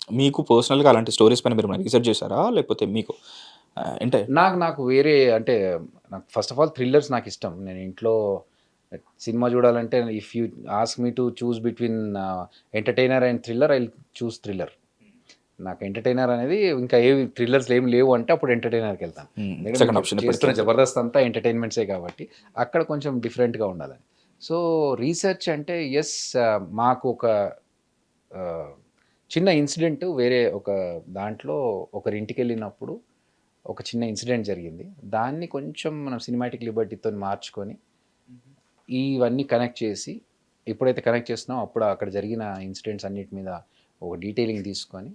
మీకు పర్సనల్‌గా అలాంటి స్టోరీస్ పైన మీరు రీసెర్చ్ చేసారా? లేకపోతే మీకు అంటే నాకు వేరే అంటే నాకు ఫస్ట్ ఆఫ్ ఆల్ థ్రిల్లర్స్ నాకిష్టం. నేను ఇంట్లో సినిమా చూడాలంటే if you ask me to choose between entertainer and thriller I will choose thriller. నాకు ఎంటర్‌టైనర్ అనేది ఇంకా ఏవి థ్రిల్లర్స్ ఏమి లేవు అంటే అప్పుడు ఎంటర్‌టైనర్‌కెళ్తాను. ఎందుకంటే సెకండ్ మీకు ఆప్షన్ చేస్తున్న ఎప్పటికి. జబర్దస్త్ అంతా ఎంటర్‌టైన్‌మెంట్సే కాబట్టి అక్కడ కొంచెం డిఫరెంట్‌గా ఉండాలని. సో, రీసెర్చ్ అంటే యెస్, మాకు ఒక ఆహ్, చిన్న ఇన్సిడెంట్ వేరే ఒక దాంట్లో ఒకరింటికెళ్ళినప్పుడు ఒక చిన్న ఇన్సిడెంట్ జరిగింది. దాన్ని కొంచెం మనం సినిమాటిక్ లిబర్టీతోని మార్చుకొని, ఇవన్నీ కనెక్ట్ చేసి, ఎప్పుడైతే కనెక్ట్ చేస్తున్నామో అప్పుడు అక్కడ జరిగిన ఇన్సిడెంట్స్ అన్నిటి మీద ఒక డీటెయిలింగ్ తీసుకొని,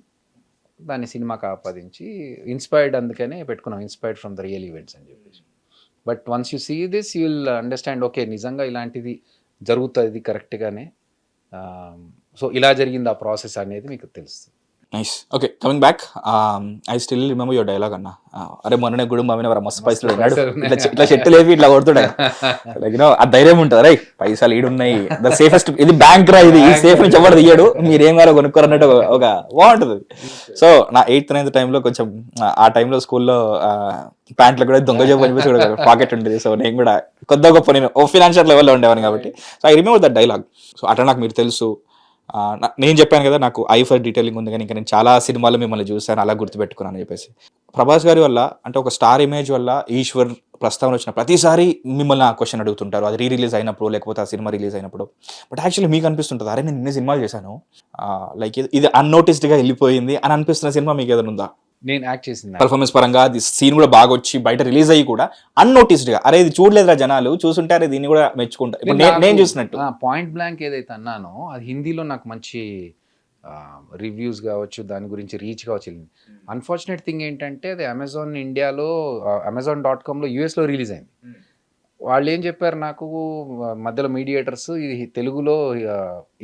దాన్ని సినిమాకి ఆపాదించి ఇన్‌స్పైర్డ్ అందుకనే పెట్టుకున్నాం. Inspired from the real events అని చెప్పేసి. But once you see this you will understand okay. నిజంగా ఇలాంటిది జరుగుతది కరెక్ట్‌గానే. ఆహ్, సో, ఇలా జరిగింది ఆ ప్రాసెస్ అనేది మీకు తెలుస్తది. Nice. Okay. Coming back I still remember your dialogue అన్న. అరే మొన్ననే గుడుంబ అమ్మినవరా మస్తు మస్తు పైసలున్నాడు. పైసలున్నాయి. ఇట్లా చెట్టు లేపి ఇట్లా కొడుతుండే. లైక్ ఆ ధైర్యం ఉంటది. రేయ్ పైసలు ఈడున్నాయి. ద సేఫెస్ట్ ఇది బ్యాంక్ రా ఇది. ఈ సేఫ్ నుంచి ఎవడు తీయడు. మీరేం కావాలో కొనుక్కోరన్నట్టు ఒక బావుంటది. సో నా 8థ్, 9థ్ టైంలో కొంచెం ఆ టైంలో స్కూల్‌లో ప్యాంట్లు కూడా దొంగ జేబు అని చెప్పేసి కూడా పాకెట్ ఉండేది. సో నేను కూడా కొద్దో గొప్ప నేను ఫినాన్షియల్ లెవెల్‌లో ఉండేవాడిని కాబట్టి. So I remember that dialogue. So అట్లా నాకు మీరు తెలుసు. నేను చెప్పాను కదా నాకు ఐ ఫర్ డీటెయిలింగ్ ఉంది కానీ ఇంకా నేను చాలా సినిమాలు మిమ్మల్ని చూశాను అలా గుర్తుపెట్టుకున్నాను అని చెప్పేసి. ప్రభాస్ గారి వల్ల అంటే ఒక స్టార్ ఇమేజ్ వల్ల ఈశ్వర్ ప్రస్తావన వచ్చిన ప్రతిసారి మిమ్మల్ని ఆ క్వశ్చన్ అడుగుతుంటారు. అది రిలీజ్ అయినప్పుడు లేకపోతే ఆ సినిమా రిలీజ్ అయినప్పుడు. బట్ యాక్చువల్లీ మీకు అనిపిస్తుంటుంది అరే నేను ఇన్ని సినిమాలు చేశాను లైక్ ఇది అన్నోటిస్డ్గా వెళ్ళిపోయింది అని అనిపిస్తున్న సినిమా మీకు ఏదైనా ఉందా? నేను యాక్ట్ చేసిన దాంట్లో. పర్ఫార్మెన్స్ పరంగా అది సీన్ కూడా బాగా వచ్చి బయట రిలీజ్ అయ్యి కూడా అన్నోటిస్డ్గా అరే ఇది చూడలేదురా జనాలు చూసుంటే అరే దీన్ని కూడా మెచ్చుకుంటారు. ఇప్పుడు నేను చూసినట్టు. పాయింట్ బ్లాంక్ ఏదైతే అన్నానో అది హిందీలో నాకు మంచి రివ్యూస్ కావచ్చు, దాని గురించి రీచ్ కావచ్చు. అన్ఫార్చునేట్ థింగ్ ఏంటంటే అది అమెజాన్ ఇండియాలో అమెజాన్.కామ్‌లో యూఎస్‌లో రిలీజ్ అయింది. వాళ్ళు ఏం చెప్పారు నాకు, మధ్యలో మీడియేటర్స్ ఇది తెలుగులో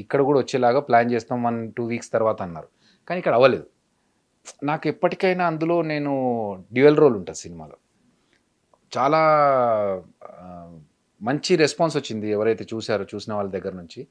ఇక్కడ కూడా వచ్చేలాగా ప్లాన్ చేస్తాం 1-2 వీక్స్ తర్వాత అన్నారు. కానీ ఇక్కడ అవ్వలేదు. నాకు ఎప్పటికైనా అందులో నేను డ్యూయల్ రోల్ ఉంటుంది సినిమాలో. చాలా మంచి రెస్పాన్స్ వచ్చింది. ఎవరైతే చూసారో చూసిన వాళ్ళ దగ్గర నుంచి.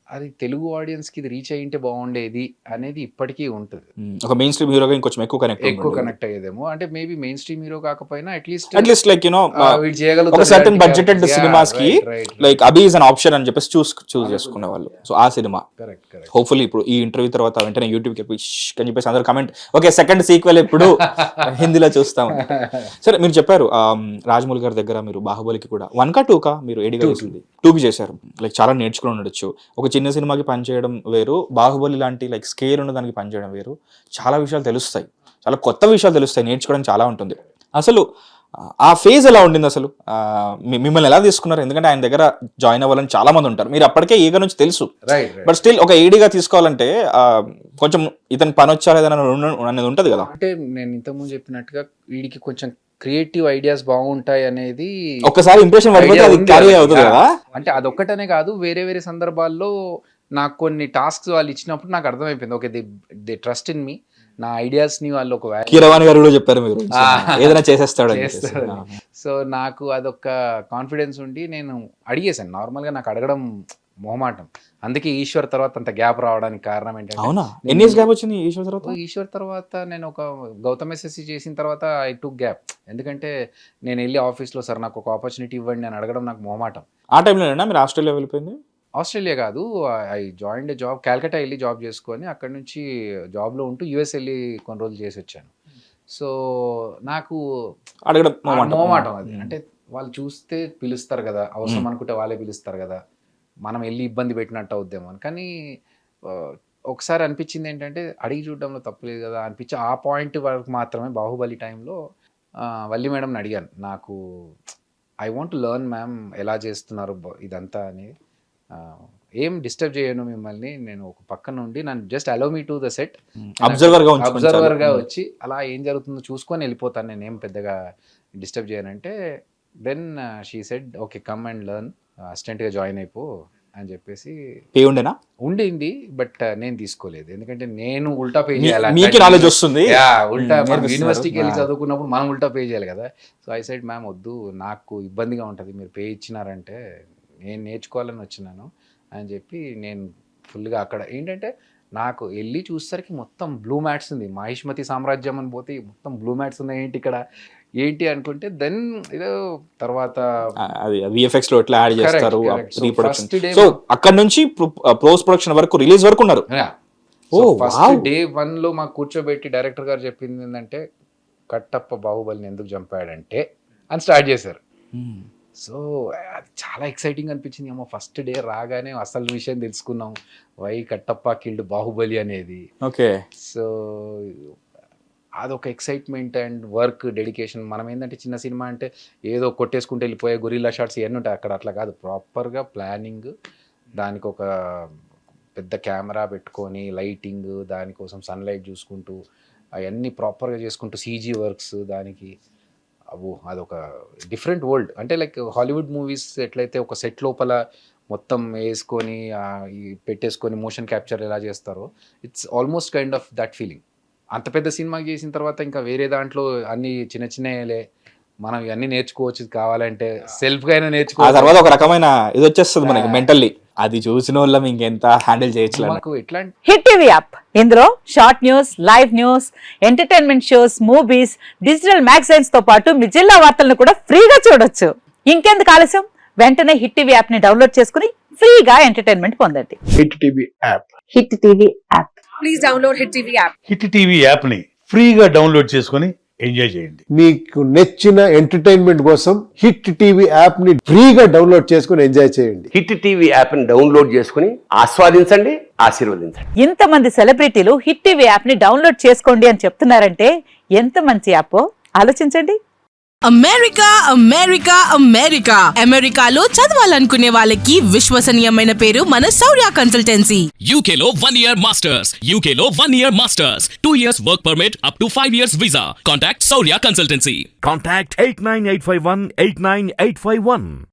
అది తెలుగు ఆడియన్స్‌కి ఇది రీచ్ అయ్యుంటే బావుండేది అనేది ఇప్పటికీ ఉంటది. ఒక మెయిన్ స్ట్రీమ్ హీరోగా ఇంకొంచెం ఎక్కువ కనెక్ట్ ఎక్కువ ఉంటుంది. కనెక్ట్ అయ్యేదేమో. అంటే మేబీ మెయిన్ స్ట్రీమ్ హీరో కాకపోయినా అట్‌లీస్ట్ అట్లీస్ట్ లైక్ వీడు ఒక చేయగలుగుతాడు సర్టెన్ ఇలాంటి బడ్జెటెడ్ క్యారెక్టర్స్. సినిమాస్ కి right, right, like right. Abhi is an option అని చెప్పేసి చూస్ అనుకున్నా. చేసుకునే వాళ్ళు. సో ఆ సినిమా కరెక్ట్, కరెక్ట్. హోప్‌ఫుల్లీ ఇప్పుడు ఈ ఇంటర్వ్యూ తర్వాత వెంటనే యూట్యూబ్‌కి వెళ్ళి అని చెప్పేసి అందరూ కమెంట్ ఓకే సెకండ్ సీక్వెల్ ఎప్పుడు హిందీలో చూస్తామని. సరే మీరు చెప్పారు రాజమౌళి గారి దగ్గర మీరు బాహుబలికి కూడా 1కా 2కా మీరు ఏడిగా 2, 2. చేసింది 2కి చేశారు. లైక్ చాలా నేర్చుకుని ఉండొచ్చు. ఒక చిన్న సినిమాకి పనిచేయడం వేరు, బాహుబలి లాంటి లైక్ స్కేల్ ఉన్న దానికి పనిచేయడం వేరు. చాలా విషయాలు తెలుస్తాయి. చాలా కొత్త విషయాలు తెలుస్తాయి. నేర్చుకోవడం చాలా ఉంటుంది. అసలు ఆ ఫేజ్ ఎలా ఉండింది అసలు? మిమ్మల్ని ఎలా తీసుకున్నారు? ఎందుకంటే ఆయన దగ్గర జాయిన్ అవ్వాలని చాలా మంది ఉంటారు. మీరు అప్పటికే ఈగ నుంచి తెలుసు. Right, right. బట్ స్టిల్ ఒక ఏడీగా తీసుకోవాలంటే కొంచెం ఇతని పని వచ్చా లేదా అనేది ఉంటుంది కదా. అంటే నేను ఇంతకుముందు చెప్పినట్టుగా వీడికి కొంచెం క్రియేటివ్ ఐడియాస్ బాగుంటాయి అనేది ఒక్కసారి ఇంప్రెషన్ పడిపోతే ఐడియా అది ఉంది క్యారీ వాళ్ళకి. అవుతుంది కదా. అంటే అదొక్కటనే కాదు, వేరే వేరే సందర్భాల్లో నాకు కొన్ని టాస్క్స్ వాళ్ళు ఇచ్చినప్పుడు నాకు అర్థమైపోయింది. Okay, they trust in me. నా ఐడియాస్‌ని వాళ్ళు ఒక వాల్యూ కీరవాణి గారు కూడా చెప్పారు మీరు ఆ! ఏదైనా చేసేస్తాడు అని చెప్పేసి. చేస్తారని. సో, నాకు అదొక కాన్ఫిడెన్స్ ఉండి నేను అడిగేసాను. నార్మల్‌గా నాకు అడగడం మొహమాటం. అందుకే ఈశ్వర్ తర్వాత అంత గ్యాప్ రావడానికి కారణం ఏంటంటే, అవునా? నేను ఎన్ని ఇయర్స్ గ్యాప్ వచ్చింది ఈశ్వర్ తర్వాత? ఈశ్వర్ తర్వాత నేను ఒక గౌతమ్ ఎస్ఎస్‌సి చేసిన తర్వాత ఐ టుక్ గ్యాప్. ఎందుకంటే నేనెళ్ళి ఆఫీస్‌లో సార్ నాకు ఒక ఆపర్చునిటీ ఇవ్వండి అని అడగడం నాకు మొహమాటం. ఆ టైంలోనేనా మీరు ఆస్ట్రేలియా వెళ్ళిపోయింది? ఆస్ట్రేలియా కాదు. I joined a job Calcutta ఎళ్లి జాబ్ చేసుకొని అక్కడి నుంచి జాబ్‌లో ఉంటూ యూఎస్ ఎళ్లి కొన్ని రోజులు చేసొచ్చాను. సో, నాకు అడగడం మొహమాటం అది. అంటే వాళ్ళు చూస్తే పిలుస్తారు గదా! అవసరం అనుకుంటే వాళ్ళే పిలుస్తారు గదా! మనం ఎళ్లి ఇబ్బంది పెట్టినట్టు అవుద్దేమో అని. కానీ ఆహ్, ఒకసారి అనిపించిందేంటంటే అడిగి చూడడంలో తప్పు లేదు గదా అనిపించి ఆ పాయింట్ వరకు మాత్రమే బాహుబలి టైంలో వల్లి మేడంని అడిగాను. నాకు I want to learn ma'am ఎలా చేస్తున్నారు ఇదంతా అని. ఆహ్, ఏం డిస్టర్బ్ చేయను మిమ్మల్ని. నేను ఒక పక్కన ఉండి నన్ను just allow me to the set. అబ్జర్వర్‌గా ఉంచుకొని చాలు. అబ్జర్వర్‌గా వచ్చి అలా ఏం జరుగుతుందో చూసుకొని వెళ్ళిపోతాను. నేనేం పెద్దగా డిస్టర్బ్ చేయనంటే then she said okay come and learn అసిస్టెంట్‌గా జాయిన్ అయిపో అని చెప్పేసి పే ఉండేనా? ఉండింది. బట్ నేను తీసుకోలేదు. ఎందుకంటే నేను ఉల్టా పే మీ చేయాలి. మీకే నాలెడ్జ్ వస్తుంది. ఉల్టా మనం నేర్పిస్తున్నారు. యూనివర్సిటీకి వెళ్ళి చదువుకున్నప్పుడు మనం ఉల్టా పే చేయాలి కదా! సో ఐ సెడ్ మ్యామ్ వద్దు, నాకు ఇబ్బందిగా ఉంటది. మీరు పే ఇచ్చినారంటే నేను నేర్చుకోవాలని వచ్చినాను అని చెప్పి నేను ఫుల్‌గా అక్కడ ఏంటంటే నాకు వెళ్ళి చూసేసరికి మొత్తం బ్లూ మ్యాట్స్ ఉంది, మహిష్మతి సామ్రాజ్యం అని పోతే మొత్తం బ్లూ మ్యాట్స్ ఉన్నాయి, ఏంటి ఇక్కడ ఏంటి అనుకుంటే దెన్ ఏదో తర్వాత అది విఎఫ్ఎక్స్ లో ఎట్లా యాడ్ చేస్తారు correct. So, reproduction. first day so అక్కడ నుంచి పోస్ట్ ప్రొడక్షన్ వరకు రిలీజ్ వరకు ఉన్నారు. ఫస్ట్ డే 1 లో మాకు కూర్చోబెట్టి డైరెక్టర్ గారు చెప్పింది ఏంటంటే కట్టప్ప బాహుబలిని ఎందుకు చంపాడంటే అని స్టార్ట్ చేశారు. సో అది చాలా ఎక్సైటింగ్ అనిపించింది. ఏమో ఫస్ట్ డే రాగానే అసలు విషయం తెలుసుకున్నాం, వై కట్టప్ప కిల్డ్ బాహుబలి అనేది. ఓకే. సో అదొక ఎక్సైట్మెంట్ అండ్ వర్క్ డెడికేషన్. మనం ఏంటంటే చిన్న సినిమా అంటే ఏదో కొట్టేసుకుంటే వెళ్ళిపోయే గొరిల్లా షాట్స్ ఇవన్నీ ఉంటాయి, అక్కడ అట్లా కాదు, ప్రాపర్గా ప్లానింగ్, దానికి ఒక పెద్ద కెమెరా పెట్టుకొని లైటింగ్, దానికోసం సన్లైట్ చూసుకుంటూ అవన్నీ ప్రాపర్గా చేసుకుంటూ సీజీ వర్క్స్ దానికి. అదొక డిఫరెంట్ వరల్డ్. అంటే లైక్ హాలీవుడ్ మూవీస్ ఎట్లయితే ఒక సెట్ లోపల మొత్తం వేసుకొని పెట్టేసుకొని మోషన్ క్యాప్చర్ ఎలా చేస్తారో, it's almost kind of that feeling. అంత పెద్ద సినిమా చేసిన తర్వాత ఇంకా వేరే దాంట్లో అన్ని చిన్న చిన్నలే, మనం ఇవన్నీ నేర్చుకోవచ్చు, కావాలంటే సెల్ఫ్గా అయినా ఆ నేర్చుకోవచ్చు. తర్వాత ఒక రకమైన ఇది వచ్చేస్తుంది మనకి మెంటల్లీ, అది చూసిన వాళ్ళం ఇంకెంత హ్యాండిల్ చేయొచ్చు. మాకు ఎట్లాంటి హిట్ టీవీ యాప్, ఇందులో short news, live news, entertainment shows, movies, digital magazines తో పాటు మీ జిల్లా వార్తలను కూడా ఫ్రీగా చూడొచ్చు. ఇంకెందుకు ఆలస్యం, వెంటనే హిట్ టీవీ యాప్ ని డౌన్లోడ్ చేసుకుని ఫ్రీగా ఎంటర్టైన్మెంట్ పొందండి. Hit TV app. Hit TV app. Please download Hit TV app. Hit TV యాప్ని ఫ్రీగా డౌన్లోడ్ చేసుకొని ఎంజాయ్ చేయండి. మీకు నచ్చిన ఎంటర్టైన్మెంట్ కోసం హిట్ టీవీ యాప్ ని ఫ్రీగా డౌన్లోడ్ చేసుకుని ఎంజాయ్ చేయండి. హిట్ టీవీ యాప్ని డౌన్లోడ్ చేసుకుని ఆస్వాదించండి, ఆశీర్వదించండి. ఇంతమంది సెలబ్రిటీలు హిట్ టీవీ యాప్ ని డౌన్లోడ్ చేసుకోండి అని చెప్తున్నారంటే ఎంత మంచి యాప్ ఆలోచించండి. అమెరికా అమెరికా అమెరికా అమెరికాలో చదవాలనుకునే వాళ్ళకి విశ్వసనీయమైన పేరు మన శౌర్య కన్సల్టెన్సీ. UK లో 1 year masters. UK లో 1 year masters. 2 years work permit up to 5 years visa. Contact Saurya Consultancy. Contact 89851 89851.